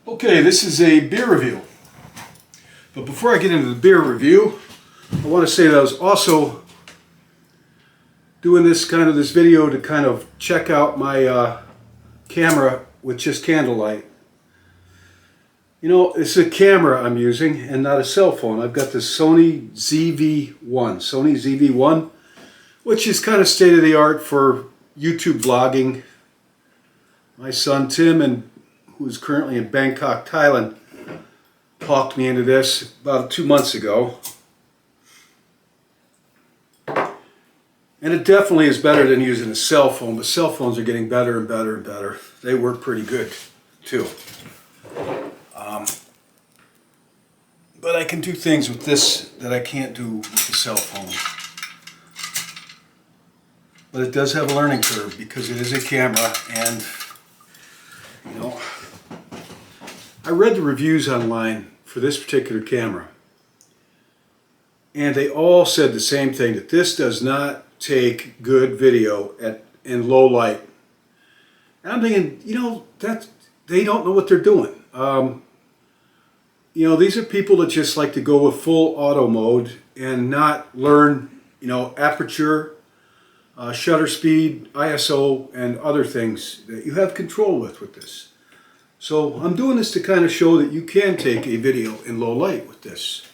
Okay, this is a beer review. But before I get into the beer review, I want to say that I was also doing this video to kind of check out my camera with just candlelight. You know, it's a camera I'm using and not a cell phone. I've got the Sony ZV-1, which is kind of state-of-the-art for YouTube vlogging. My son Tim, who's currently in Bangkok, Thailand, talked me into this about 2 months ago. And it definitely is better than using a cell phone, but cell phones are getting better and better and better. They work pretty good too. But I can do things with this that I can't do with the cell phone. But it does have a learning curve because it is a camera, and you know, I read the reviews online for this particular camera, and they all said the same thing, that this does not take good video in low light. And I'm thinking, you know, that they don't know what they're doing. You know, these are people that just like to go with full auto mode and not learn, you know, aperture, shutter speed, ISO, and other things that you have control with this. So I'm doing this to kind of show that you can take a video in low light with this.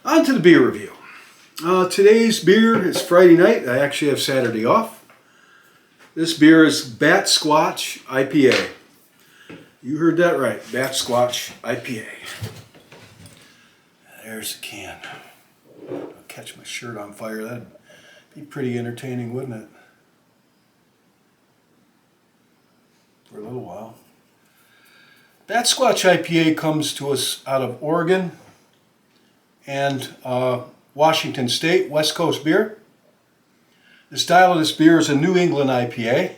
On to the beer review. Today's beer is Friday night. I actually have Saturday off. This beer is Batsquatch IPA. You heard that right, Batsquatch IPA. There's the can. I'll catch my shirt on fire. That'd be pretty entertaining, wouldn't it? For a little while. Batsquatch IPA comes to us out of Oregon and Washington State, West Coast beer. The style of this beer is a New England IPA.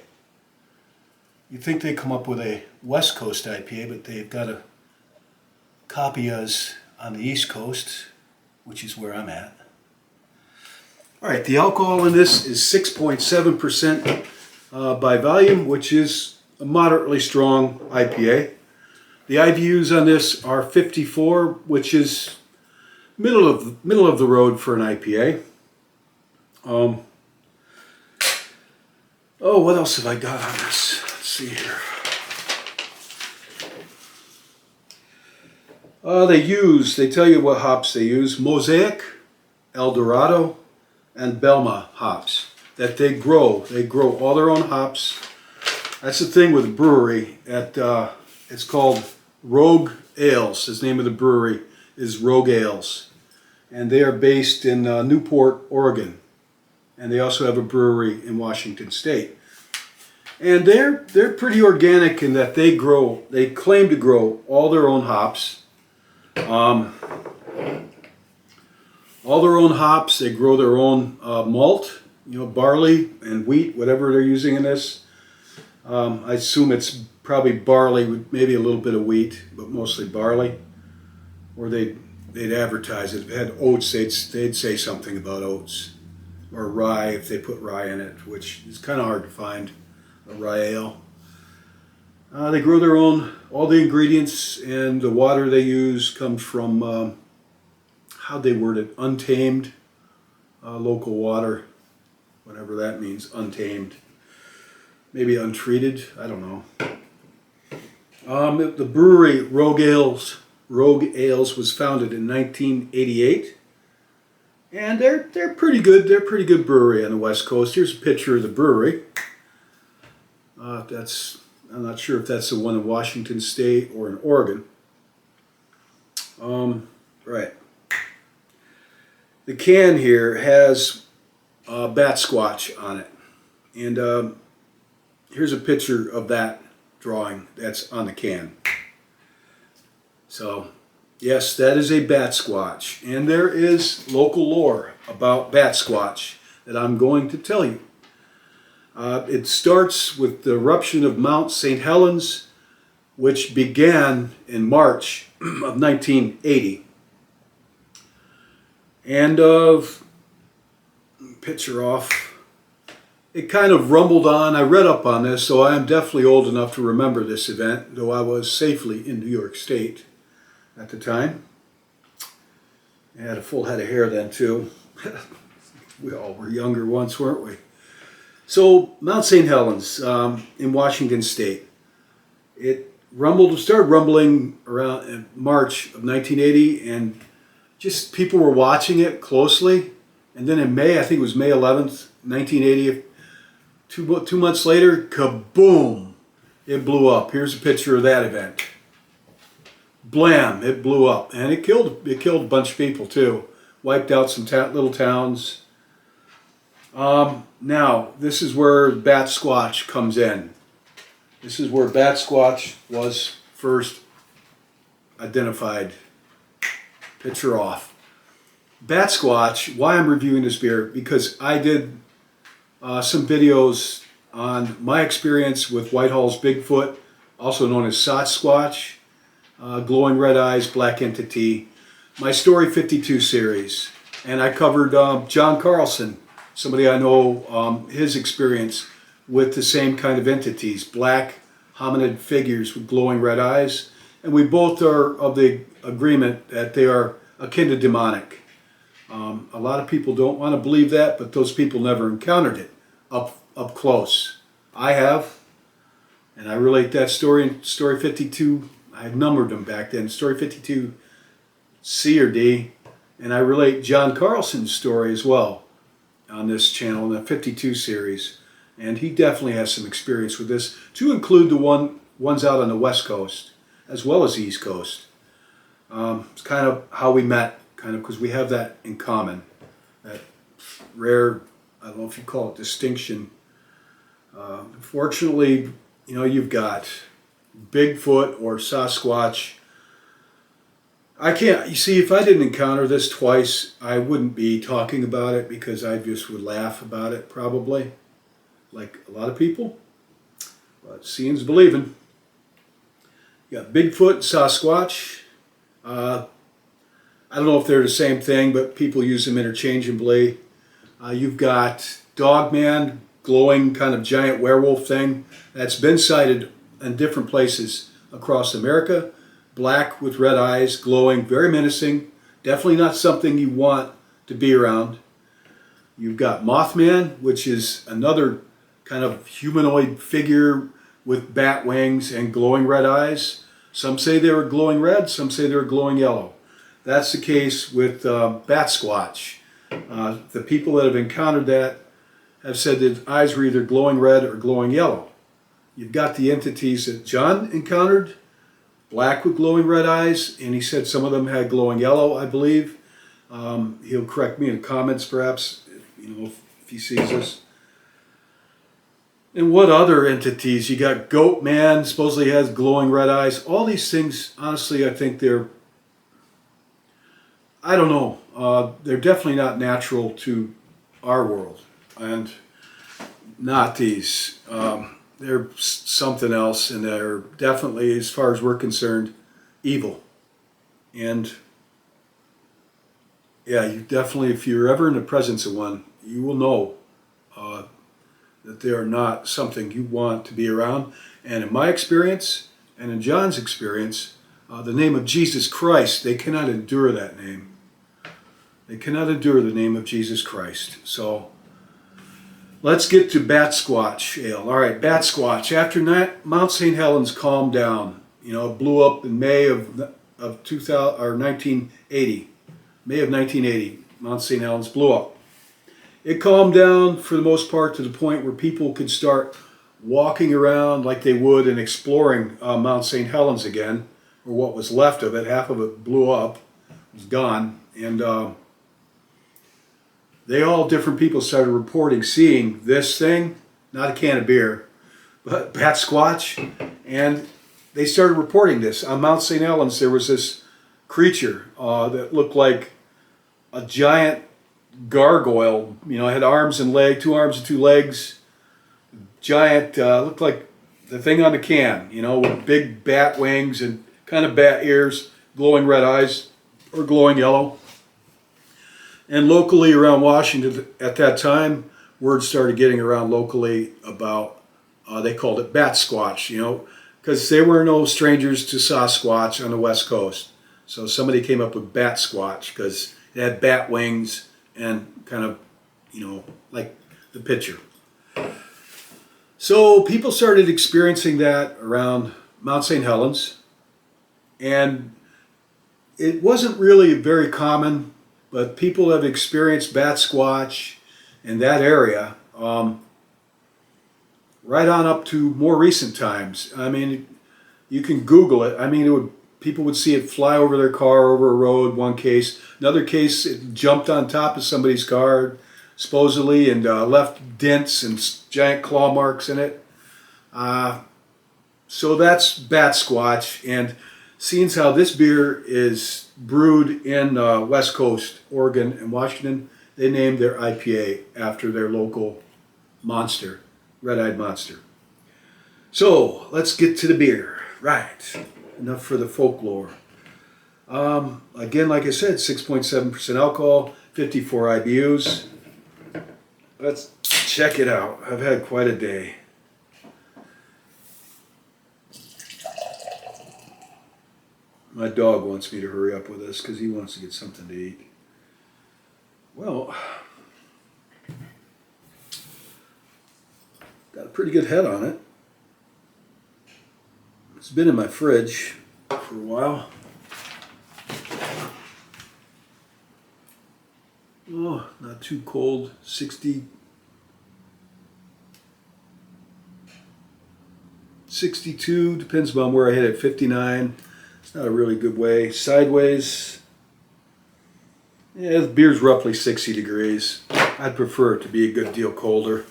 You'd think they come up with a West Coast IPA, but they've got to copy us on the East Coast, which is where I'm at. Alright, the alcohol in this is 6.7% by volume, which is a moderately strong IPA. The IBUs on this are 54, which is middle of the road for an IPA. Oh, what else have I got on this? Let's see here. They tell you what hops they use. Mosaic, Eldorado, and Belma hops that they grow. They grow all their own hops. That's the thing with the brewery. It's called Rogue Ales. The name of the brewery is Rogue Ales. And they are based in Newport, Oregon. And they also have a brewery in Washington State. And they're pretty organic in that they claim to grow all their own hops. All their own hops. They grow their own malt, you know, barley and wheat, whatever they're using in this. I assume it's probably barley with maybe a little bit of wheat, but mostly barley. Or they'd advertise it. If it had oats, they'd say something about oats. Or rye, if they put rye in it, which is kind of hard to find, a rye ale. They grow their own, all the ingredients, and the water they use comes from, how'd they word it, untamed local water, whatever that means, untamed. Maybe untreated, I don't know. The brewery Rogue Ales was founded in 1988, and they're pretty good. They're a pretty good brewery on the West Coast. Here's a picture of the brewery. I'm not sure if that's the one in Washington State or in Oregon. Right. The can here has Batsquatch on it, and here's a picture of that drawing that's on the can. So, yes, that is a Batsquatch, and there is local lore about Batsquatch that I'm going to tell you. It starts with the eruption of Mount St. Helens, which began in March of 1980. And picture off. it kind of rumbled on. I read up on this, so I am definitely old enough to remember this event, though I was safely in New York State at the time. I had a full head of hair then too. We all were younger once, weren't we? So Mount St. Helens in Washington State. It started rumbling around in March of 1980, and just people were watching it closely. And then in May, I think it was May 11th, 1980, two months later, kaboom, it blew up. Here's a picture of that event. Blam, it blew up, and it killed a bunch of people too. Wiped out some little towns. Now, this is where Batsquatch comes in. This is where Batsquatch was first identified. Picture off. Batsquatch, why I'm reviewing this beer, because I did some videos on my experience with Whitehall's Bigfoot, also known as Sasquatch, glowing red eyes, black entity, my Story 52 series. And I covered John Carlson, somebody I know, his experience with the same kind of entities, black hominid figures with glowing red eyes. And we both are of the agreement that they are akin to demonic. A lot of people don't want to believe that, but those people never encountered it up close. I have, and I relate that story in Story 52. I numbered them back then, Story 52 C or D, and I relate John Carlson's story as well on this channel in the 52 series. And he definitely has some experience with this, to include the ones out on the West Coast, as well as the East Coast. It's kind of how we met, kind of, because we have that in common. That rare, I don't know if you call it distinction. Fortunately, you know, you've got Bigfoot or Sasquatch. You see, if I didn't encounter this twice, I wouldn't be talking about it, because I just would laugh about it probably, like a lot of people. But seeing's believing. You got Bigfoot, Sasquatch. I don't know if they're the same thing, but people use them interchangeably. You've got Dogman, glowing kind of giant werewolf thing that's been sighted in different places across America. Black with red eyes, glowing, very menacing. Definitely not something you want to be around. You've got Mothman, which is another kind of humanoid figure with bat wings and glowing red eyes. Some say they were glowing red, some say they were glowing yellow. That's the case with Batsquatch. The people that have encountered that have said that eyes were either glowing red or glowing yellow. You've got the entities that John encountered, black with glowing red eyes, and he said some of them had glowing yellow, I believe. He'll correct me in the comments, perhaps, if he sees this. And what other entities? You got Goat Man, supposedly has glowing red eyes. All these things, honestly, I think I don't know. They're definitely not natural to our world, and not these. They're something else, and they're definitely, as far as we're concerned, evil. And yeah, you definitely, if you're ever in the presence of one, you will know that they are not something you want to be around. And in my experience, and in John's experience, the name of Jesus Christ, they cannot endure that name. They cannot endure the name of Jesus Christ. So let's get to Batsquatch Ale. All right, Batsquatch. After Mount St. Helens calmed down, it blew up in May of 1980. May of 1980, Mount St. Helens blew up. It calmed down for the most part to the point where people could start walking around like they would and exploring Mount St. Helens again, or what was left of it. Half of it blew up, was gone, and different people started reporting seeing this thing, not a can of beer, but Batsquatch, and they started reporting this. On Mount St. Helens, there was this creature that looked like a giant gargoyle. It had arms and legs, 2 arms and 2 legs. Giant, looked like the thing on the can, with big bat wings and kind of bat ears, glowing red eyes or glowing yellow. And locally around Washington at that time word started getting around locally about, they called it Batsquatch, you know, because they were no strangers to Sasquatch on the West Coast. So somebody came up with Batsquatch because it had bat wings and kind of, you know, like the picture. So people started experiencing that around Mount St. Helens, and it wasn't really very common, but people have experienced Batsquatch in that area right on up to more recent times. I mean, you can Google it. I mean, people would see it fly over their car, over a road, one case. Another case, it jumped on top of somebody's car, supposedly, and left dents and giant claw marks in it. So that's Batsquatch. And seeing as how this beer is brewed in West Coast, Oregon and Washington, they named their IPA after their local monster, red-eyed monster. So let's get to the beer. Right, enough for the folklore. Again, like I said, 6.7% alcohol, 54 IBUs. Let's check it out. I've had quite a day. My dog wants me to hurry up with this because he wants to get something to eat. Well, got a pretty good head on it. It's been in my fridge for a while. Oh, not too cold. 60, 62, depends on where I hit it. 59. It's not a really good way. Sideways. Yeah, the beer's roughly 60 degrees. I'd prefer it to be a good deal colder.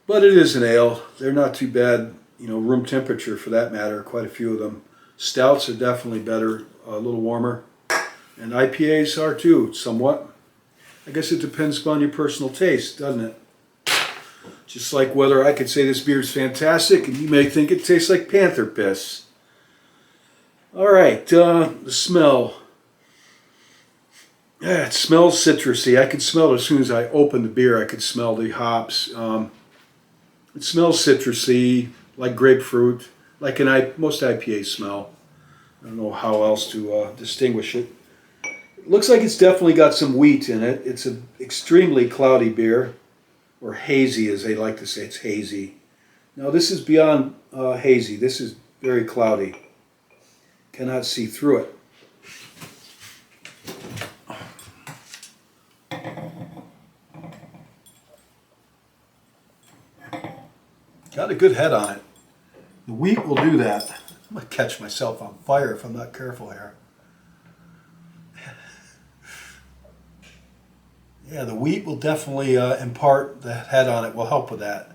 But it is an ale. They're not too bad, you know, room temperature for that matter, quite a few of them. Stouts are definitely better, a little warmer. And IPAs are too, somewhat. I guess it depends upon your personal taste, doesn't it? Just like whether I could say this beer is fantastic and you may think it tastes like panther piss. All right, the smell. Yeah, it smells citrusy. I could smell it as soon as I opened the beer. I could smell the hops. It smells citrusy, like grapefruit, like most IPAs smell. I don't know how else to distinguish it. It looks like it's definitely got some wheat in it. It's an extremely cloudy beer, or hazy as they like to say. It's hazy. Now this is beyond hazy. This is very cloudy. Cannot see through it. Got a good head on it. The wheat will do that. I'm going to catch myself on fire if I'm not careful here. Yeah, the wheat will definitely impart the head on it, will help with that.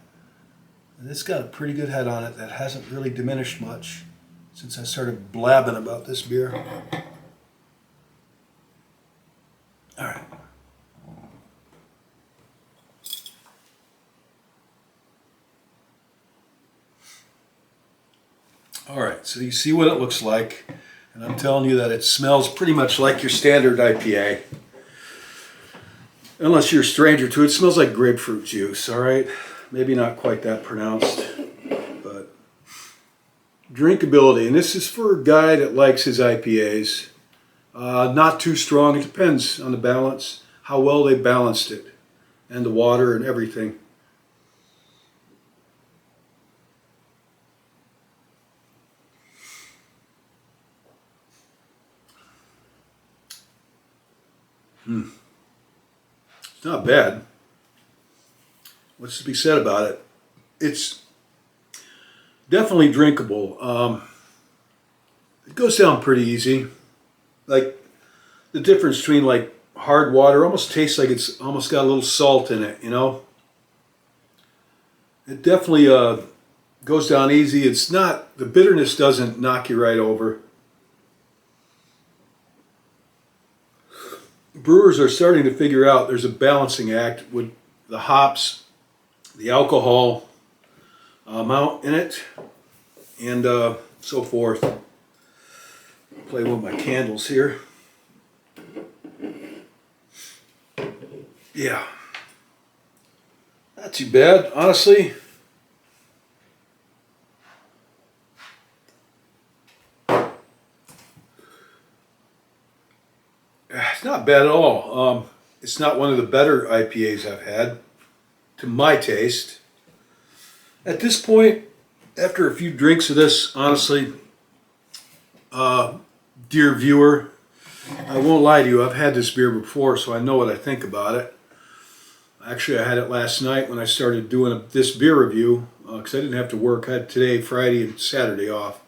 And it's got a pretty good head on it that hasn't really diminished much since I started blabbing about this beer. All right. All right, so you see what it looks like, and I'm telling you that it smells pretty much like your standard IPA. Unless you're a stranger to it, it smells like grapefruit juice, all right? Maybe not quite that pronounced, but drinkability, and this is for a guy that likes his IPAs. Not too strong, it depends on the balance, how well they balanced it, and the water and everything. It's not bad. What's to be said about it? It's definitely drinkable. It goes down pretty easy. Like the difference between like hard water almost tastes like it's almost got a little salt in it, you know? It definitely goes down easy. It's not, the bitterness doesn't knock you right over. Brewers are starting to figure out there's a balancing act with the hops, the alcohol amount in it, and so forth. Play with my candles here. Yeah. Not too bad, honestly. It's not bad at all. It's not one of the better IPAs I've had, to my taste. At this point, after a few drinks of this, honestly, dear viewer, I won't lie to you, I've had this beer before, so I know what I think about it. Actually, I had it last night when I started doing this beer review, because I didn't have to work. I had today, Friday, and Saturday off.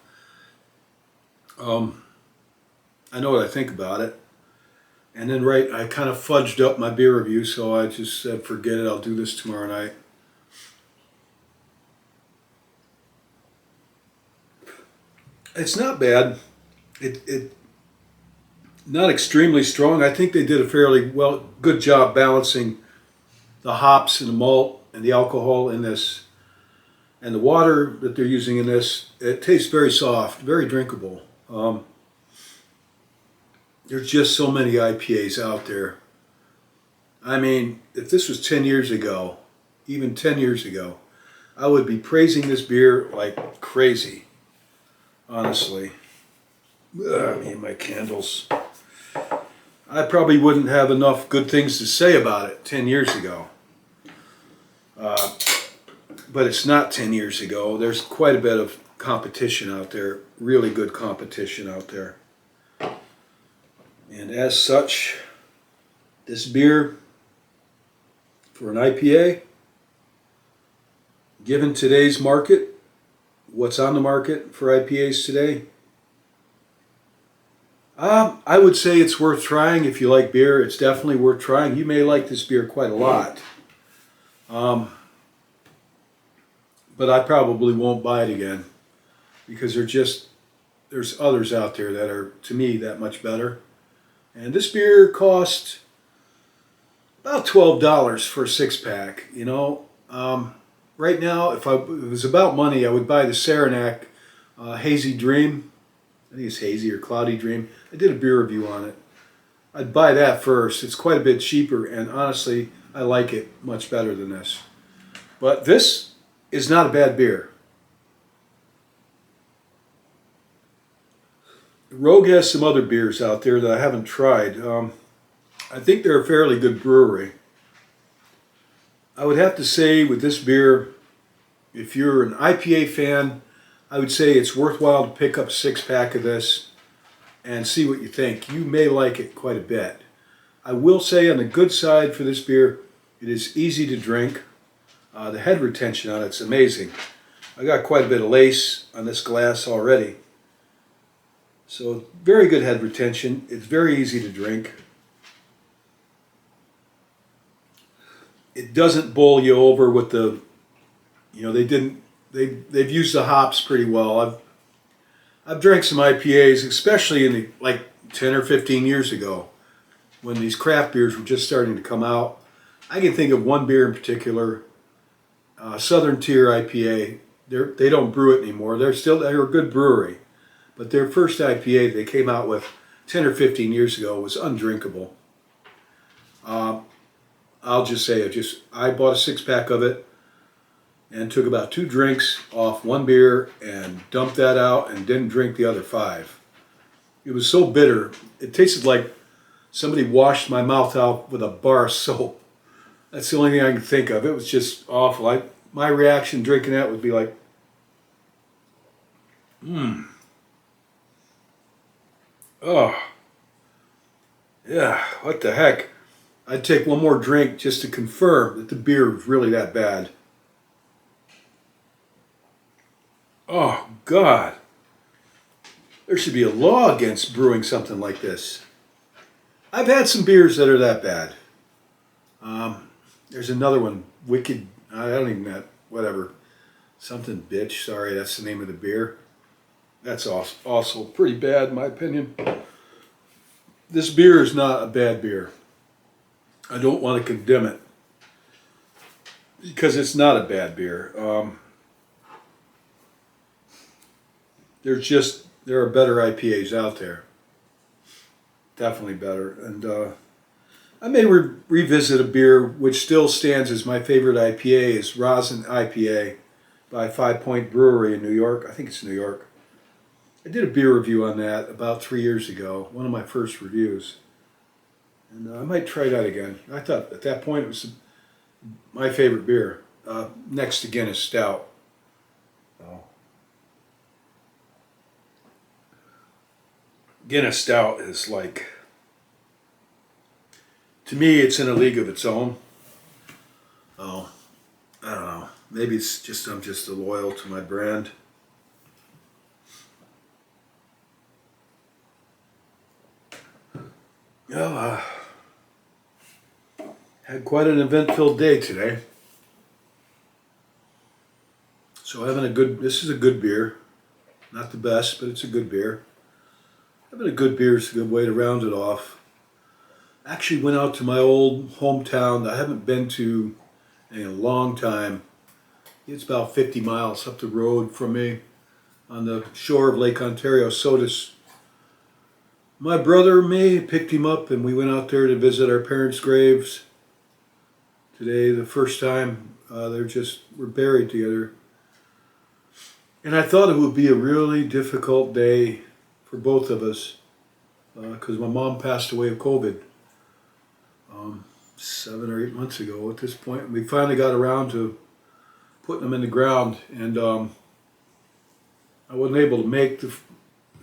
I know what I think about it. And then, I kind of fudged up my beer review, so I just said, forget it, I'll do this tomorrow night. It's not bad. It not extremely strong. I think they did a fairly good job balancing the hops and the malt and the alcohol in this. And the water that they're using in this, it tastes very soft, very drinkable. There's just so many IPAs out there. I mean, if this was 10 years ago, even 10 years ago, I would be praising this beer like crazy, honestly. Me and my candles. I probably wouldn't have enough good things to say about it 10 years ago. But it's not 10 years ago. There's quite a bit of competition out there, really good competition out there. And as such, this beer, for an IPA, given today's market, what's on the market for IPAs today, I would say it's worth trying. If you like beer, it's definitely worth trying. You may like this beer quite a lot. But I probably won't buy it again, because there's others out there that are, to me, that much better. And this beer cost about $12 for a six-pack. You know, right now, if it was about money, I would buy the Saranac Hazy Dream. I think it's Hazy or Cloudy Dream. I did a beer review on it. I'd buy that first. It's quite a bit cheaper, and honestly, I like it much better than this. But this is not a bad beer. Rogue has some other beers out there that I haven't tried. I think they're a fairly good brewery. I would have to say with this beer, if you're an IPA fan, I would say it's worthwhile to pick up a six-pack of this and see what you think. You may like it quite a bit. I will say on the good side for this beer, it is easy to drink. The head retention on it's amazing. I got quite a bit of lace on this glass already. So very good head retention. It's very easy to drink. It doesn't bowl you over with the, they've used the hops pretty well. I've drank some IPAs, especially in like 10 or 15 years ago, when these craft beers were just starting to come out. I can think of one beer in particular, Southern Tier IPA. They don't brew it anymore. They're a good brewery, but their first IPA they came out with 10 or 15 years ago was undrinkable. I'll just say I bought a six-pack of it and took about 2 drinks off one beer and dumped that out and didn't drink the other 5. It was so bitter. It tasted like somebody washed my mouth out with a bar of soap. That's the only thing I can think of. It was just awful. My reaction drinking that would be like, oh, yeah, what the heck. I'd take one more drink just to confirm that the beer was really that bad. Oh, God. There should be a law against brewing something like this. I've had some beers that are that bad. There's another one, Wicked, I don't even know, whatever. Something Bitch, sorry, that's the name of the beer. That's also pretty bad in my opinion. This beer is not a bad beer. I don't want to condemn it, because it's not a bad beer. There are better IPAs out there. Definitely better. And I may revisit a beer which still stands as my favorite IPA, is Rosin IPA by 5 Point Brewery in New York. I think it's New York. I did a beer review on that about 3 years ago, one of my first reviews. And I might try that again. I thought at that point it was my favorite beer, next to Guinness Stout. Oh. Guinness Stout is like, to me, it's in a league of its own. Oh, I don't know. Maybe it's just I'm just loyal to my brand. Well, had quite an event-filled day today. So this is a good beer. Not the best, but it's a good beer. Having a good beer is a good way to round it off. Actually went out to my old hometown that I haven't been to in a long time. It's about 50 miles up the road from me on the shore of Lake Ontario, Sodus. My brother and me picked him up and we went out there to visit our parents' graves. Today, the first time we're buried together. And I thought it would be a really difficult day for both of us because my mom passed away of COVID 7 or 8 months ago at this point. And we finally got around to putting them in the ground. And I wasn't able to make the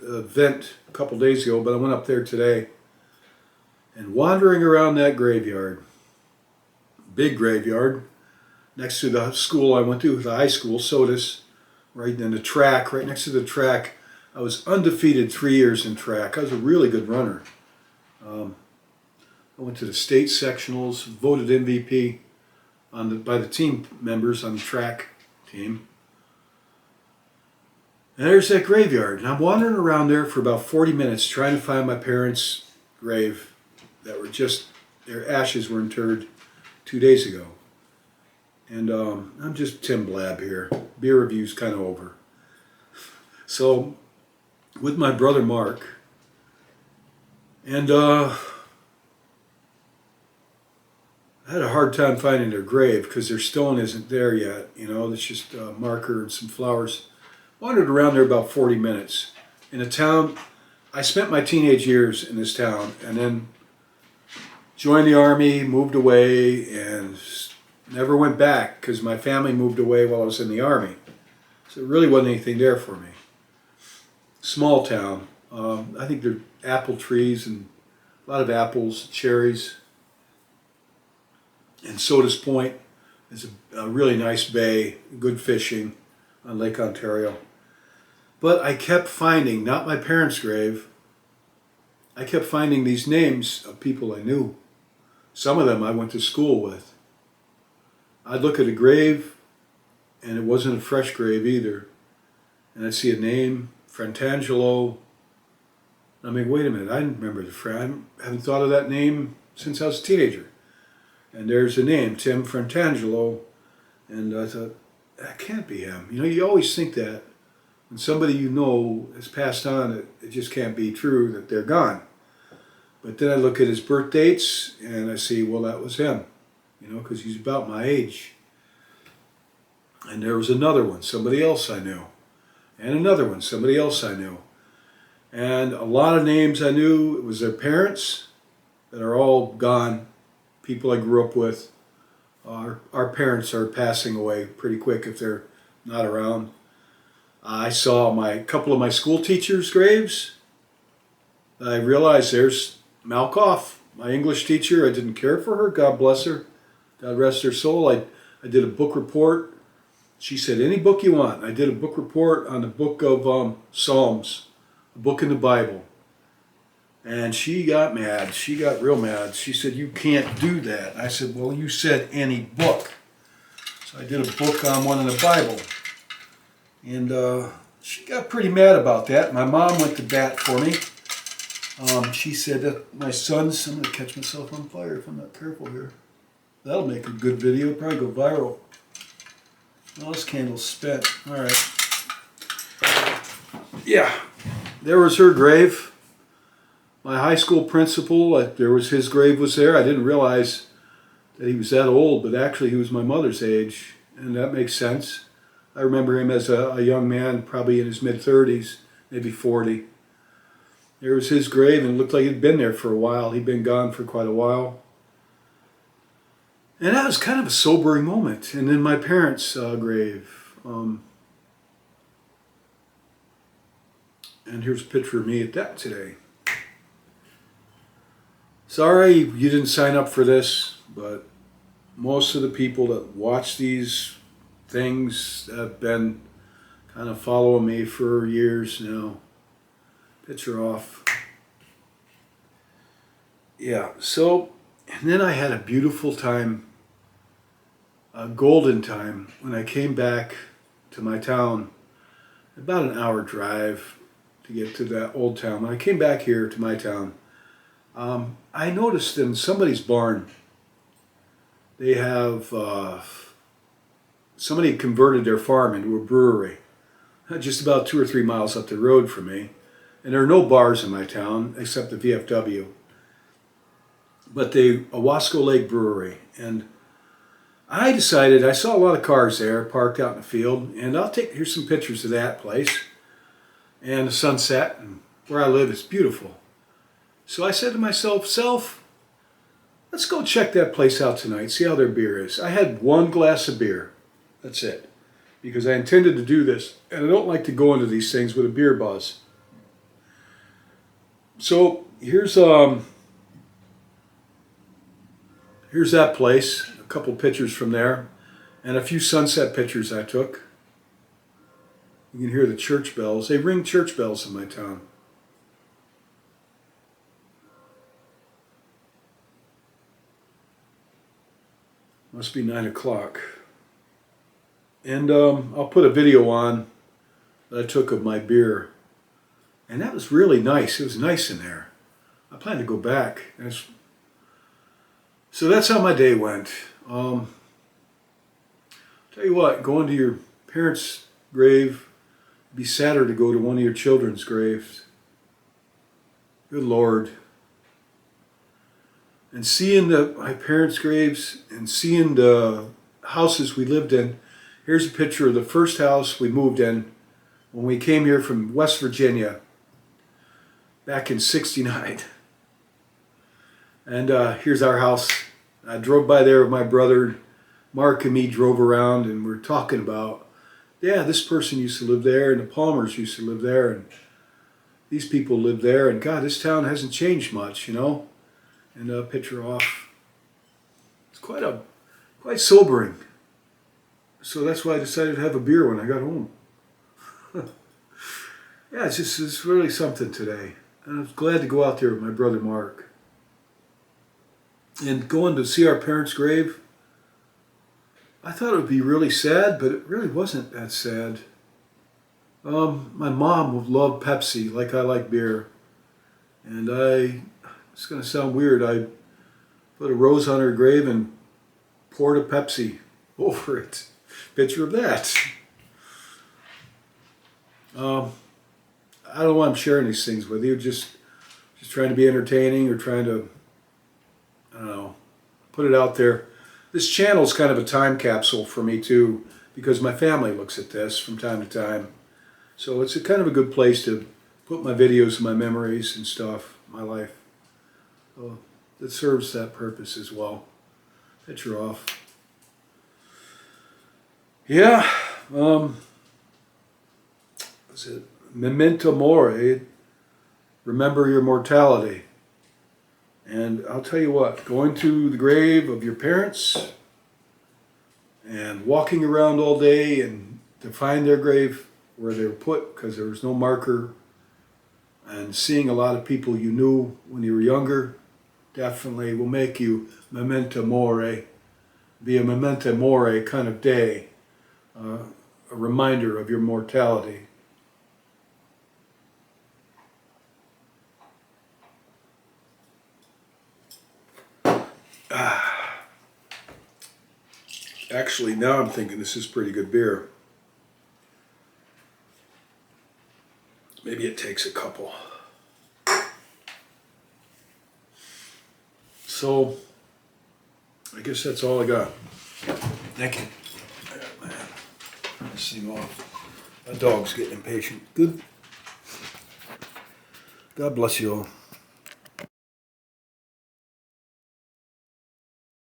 event a couple days ago, but I went up there today. And wandering around that graveyard, big graveyard, next to the school I went to, the high school, Sodus, right in the track, right next to the track. I was undefeated 3 years in track. I was a really good runner. I went to the state sectionals, voted MVP by the team members on the track team. And there's that graveyard. And I'm wandering around there for about 40 minutes trying to find my parents' grave that were their ashes were interred 2 days ago. And I'm just Timblab here. Beer review's kind of over. So, with my brother Mark, and I had a hard time finding their grave because their stone isn't there yet. You know, it's just a marker and some flowers. Wandered around there about 40 minutes. In a town, I spent my teenage years in this town and then joined the Army, moved away, and never went back because my family moved away while I was in the Army. So there really wasn't anything there for me. Small town. I think there are apple trees and a lot of apples, cherries. And Sodus Point is a really nice bay, good fishing on Lake Ontario. But I kept finding, not my parents' grave, I kept finding these names of people I knew. Some of them I went to school with. I'd look at a grave, and it wasn't a fresh grave either. And I'd see a name, Frantangelo. I mean, wait a minute, I didn't remember I haven't thought of that name since I was a teenager. And there's a name, Tim Frantangelo. And I thought, that can't be him. You know, you always think that when somebody you know has passed on, it just can't be true that they're gone. But then I look at his birth dates and I see, well, that was him, you know, because he's about my age. And there was another one, somebody else I knew. And another one, somebody else I knew. And a lot of names I knew. It was their parents that are all gone, people I grew up with. Our parents are passing away pretty quick if they're not around. I saw a couple of my school teachers' graves. I realized there's Malkoff, my English teacher. I didn't care for her. God bless her. God rest her soul. I did a book report. She said, any book you want. I did a book report on the book of Psalms, a book in the Bible. And she got mad. She got real mad. She said, you can't do that. I said, well, you said any book. So I did a book on one in the Bible. And she got pretty mad about that. My mom went to bat for me. She said that my son's, I'm going to catch myself on fire if I'm not careful here. That'll make a good video, probably go viral. Well, this candle's spent. All right. Yeah, there was her grave. My high school principal, his grave was there. I didn't realize that he was that old, but actually he was my mother's age, and that makes sense. I remember him as a young man, probably in his mid-30s, maybe 40. There was his grave, and it looked like he'd been there for a while. He'd been gone for quite a while. And that was kind of a sobering moment. And then my parents' grave. And here's a picture of me at that today. Sorry you didn't sign up for this, but most of the people that watch these things have been kind of following me for years now. Picture off. Yeah, so, and then I had a beautiful time, a golden time, when I came back to my town. About an hour drive to get to that old town. When I came back here to my town, I noticed in somebody's barn, they have, somebody converted their farm into a brewery, just about 2 or 3 miles up the road from me. And there are no bars in my town except the VFW. But the Owasco Lake Brewery. And I decided, I saw a lot of cars there parked out in the field, and here's some pictures of that place. And the sunset, and where I live is beautiful. So I said to myself, let's go check that place out tonight, see how their beer is. I had one glass of beer, that's it. Because I intended to do this, and I don't like to go into these things with a beer buzz. So here's that place, a couple pictures from there, and a few sunset pictures I took. You can hear the church bells. They ring church bells in my town. Must be 9 o'clock. And I'll put a video on that I took of my beer. And that was really nice. It was nice in there. I plan to go back. So that's how my day went. Tell you what, going to your parents' grave, it'd be sadder to go to one of your children's graves. Good Lord. And seeing my parents' graves and seeing the houses we lived in. Here's a picture of the first house we moved in when we came here from West Virginia back in '69. And here's our house. I drove by there with my brother. Mark and me drove around, and we're talking about, yeah, this person used to live there, and the Palmers used to live there, and these people live there, and God, this town hasn't changed much, you know. And picture off. It's quite sobering. So that's why I decided to have a beer when I got home. Yeah, it's really something today. And I was glad to go out there with my brother Mark. And going to see our parents' grave, I thought it would be really sad, but it really wasn't that sad. My mom loved Pepsi like I like beer. And it's going to sound weird, I put a rose on her grave and poured a Pepsi over it. Picture of that. I don't know why I'm sharing these things with you, just trying to be entertaining or trying to, I don't know, put it out there. This channel is kind of a time capsule for me too, because my family looks at this from time to time. So it's kind of a good place to put my videos and my memories and stuff, my life. So it serves that purpose as well. Picture off. Yeah, what's it? Memento mori, remember your mortality. And I'll tell you what, going to the grave of your parents and walking around all day and to find their grave where they were put because there was no marker, and seeing a lot of people you knew when you were younger definitely will make you memento mori, be a memento mori kind of day, a reminder of your mortality. Actually, now I'm thinking this is pretty good beer. Maybe it takes a couple. So I guess that's all I got. Thank you. Turn this thing off. My dog's getting impatient. Good. God bless you all.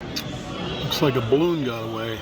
Looks like a balloon got away.